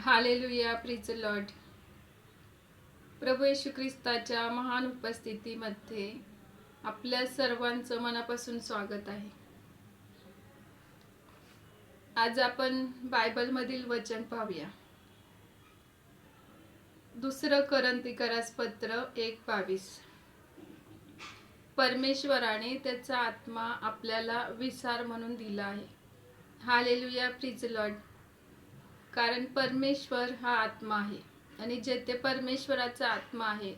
Hallelujah, preach lord. प्रभू येशू ख्रिस्ताच्या महान उपस्थितीमध्ये आपल्या सर्वांचं मनापासून स्वागत आहे. आज आपण बायबलमधील वचन पाहूया. दुसरं कोरिन्थीकरास पत्र 1:22. परमेश्वराने त्याचा आत्मा आपल्याला विसार म्हणून दिला आहे. Hallelujah, preach Lord. कारण परमेश्वर हा आत्मा आहे आणि जेथे परमेश्वराचा आत्मा आहे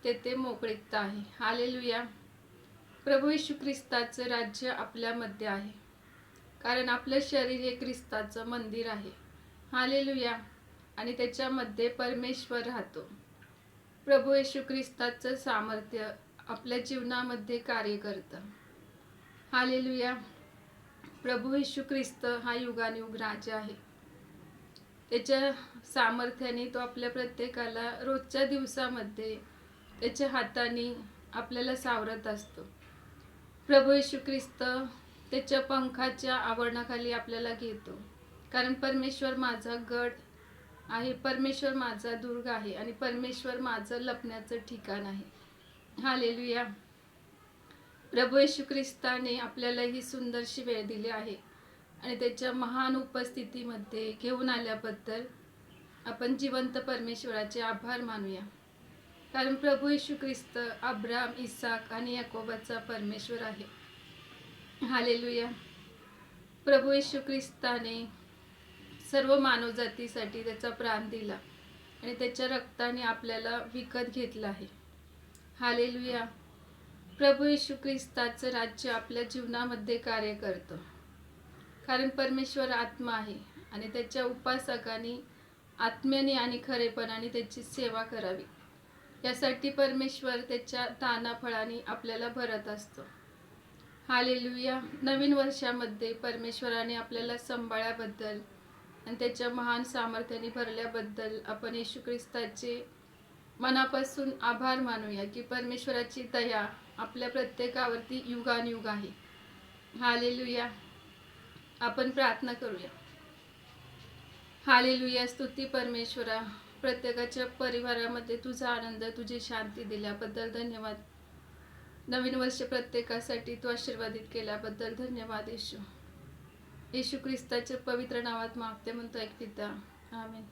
तेथे मोकळीकता आहे. हालेलुया. प्रभू येशू ख्रिस्ताचं राज्य आपल्यामध्ये आहे, कारण आपलं शरीर हे ख्रिस्ताचं मंदिर आहे. हालेलुया. आणि त्याच्यामध्ये परमेश्वर राहतो. प्रभू येशू ख्रिस्ताचं सामर्थ्य आपल्या जीवनामध्ये कार्य करतं. हालेलुया. प्रभू येशू ख्रिस्त हा युगानुयुग राजा आहे. त्याच्या सामर्थ्याने तो आपल्या प्रत्येकाला रोजच्या दिवसामध्ये त्याच्या हाताने आपल्याला सावरत असतो. प्रभू येशू ख्रिस्त त्याच्या पंखाच्या आवरणाखाली आपल्याला घेतो, कारण परमेश्वर माझा गड आहे, परमेश्वर माझा दुर्ग आहे आणि परमेश्वर माझं लपण्याचं ठिकाण आहे. हालेलुया. प्रभू येशू ख्रिस्ताने आपल्याला ही सुंदरशी वेळ दिली आहे आणि त्याच्या महान उपस्थितीमध्ये घेऊन आल्याबद्दल आपण जिवंत परमेश्वराचे आभार मानूया. कारण प्रभू येशू ख्रिस्त अब्राम, इसाक आणि याकोबाचा परमेश्वर आहे. हालेलुया. प्रभू येशू ख्रिस्ताने सर्व मानवजातीसाठी त्याचा प्राण दिला आणि त्याच्या रक्ताने आपल्याला विकत घेतलं आहे. हालेलुया. प्रभू येशू ख्रिस्ताचं राज्य आपल्या जीवनामध्ये कार्य करतं, कारण परमेश्वर आत्मा आहे आणि त्याच्या उपासकांनी आत्म्याने आणि खरेपणाने त्याची सेवा करावी. यासाठी परमेश्वर त्याच्या दानाफळाने आपल्याला भरत असतो. हालेलुया. नवीन वर्षामध्ये परमेश्वराने आपल्याला सांभाळल्याबद्दल आणि त्याच्या महान सामर्थ्याने भरल्याबद्दल आपण येशू ख्रिस्ताचे मनापासून आभार मानूया की परमेश्वराची दया आपल्या प्रत्येकावरती युगानुयुग आहे. हालेलुया. आपण प्रार्थना करूया. हालेलुया. स्तुती परमेश्वरा, प्रत्येकाच्या परिवारामध्ये तुझा आनंद, तुझी शांती दिल्याबद्दल धन्यवाद. नवीन वर्ष प्रत्येकासाठी तू आशीर्वादित केल्याबद्दल धन्यवाद. येशू ख्रिस्ताच्या पवित्र नावात मागते म्हणतो, ऐक पिता. आमेन.